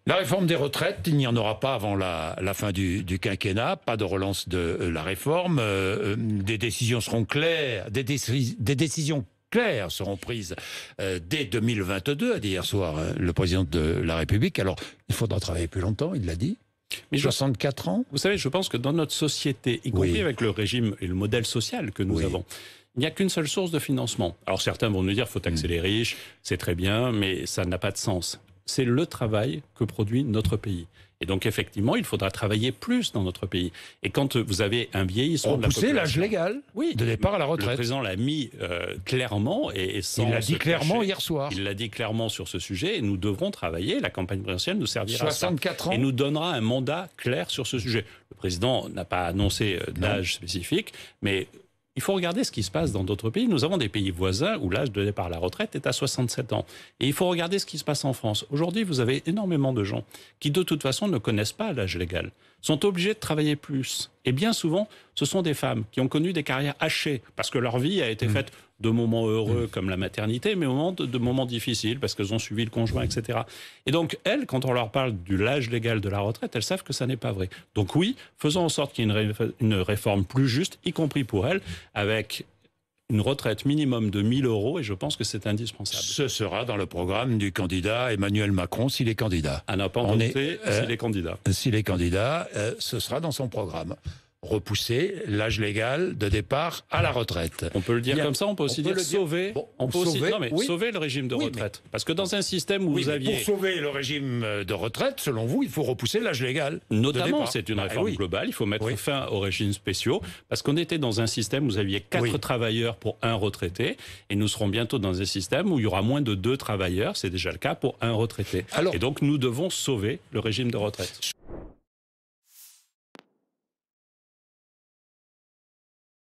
La réforme des retraites, il n'y en aura pas avant la fin du quinquennat, pas de relance de la réforme, des décisions seront claires, des décisions claires seront prises dès 2022, a dit hier soir le président de la République. Alors, il faudra travailler plus longtemps, il l'a dit. Mais 64 ans. Vous savez, je pense que dans notre société, y compris avec le régime et le modèle social que nous avons, il n'y a qu'une seule source de financement. Alors certains vont nous dire, faut taxer les riches, c'est très bien, mais ça n'a pas de sens. C'est le travail que produit notre pays. Et donc, effectivement, il faudra travailler plus dans notre pays. Et quand vous avez un vieillissement de la population... l'âge légal de départ à la retraite. Le président l'a mis clairement et sans il l'a dit clairement hier soir. Il l'a dit clairement sur ce sujet et nous devrons travailler. La campagne présidentielle nous servira 64 à ça. ans. Et nous donnera un mandat clair sur ce sujet. Le président n'a pas annoncé d'âge spécifique, mais... il faut regarder ce qui se passe dans d'autres pays. Nous avons des pays voisins où l'âge de départ à la retraite est à 67 ans. Et il faut regarder ce qui se passe en France. Aujourd'hui, vous avez énormément de gens qui, de toute façon, ne connaissent pas l'âge légal, sont obligés de travailler plus. Et bien souvent, ce sont des femmes qui ont connu des carrières hachées, parce que leur vie a été faite de moments heureux comme la maternité, mais de moments difficiles, parce qu'elles ont suivi le conjoint, etc. Et donc, elles, quand on leur parle de l'âge légal de la retraite, elles savent que ça n'est pas vrai. Donc oui, faisons en sorte qu'il y ait une réforme plus juste, y compris pour elles, avec une retraite minimum de 1 000 €, et je pense que c'est indispensable. Ce sera dans le programme du candidat Emmanuel Macron, s'il est candidat. À n'a pas voté s'il est candidat. S'il est candidat, ce sera dans son programme. Repousser l'âge légal de départ à la retraite. On peut le dire comme ça, on peut aussi dire sauver. On peut aussi sauver le régime de retraite. Parce que dans un système où vous aviez... Pour sauver le régime de retraite, selon vous, il faut repousser l'âge légal. Notamment, c'est une réforme globale. Il faut mettre fin aux régimes spéciaux. Parce qu'on était dans un système où vous aviez 4 travailleurs pour 1 retraité. Et nous serons bientôt dans un système où il y aura moins de 2 travailleurs. C'est déjà le cas pour 1 retraité. Et donc, nous devons sauver le régime de retraite.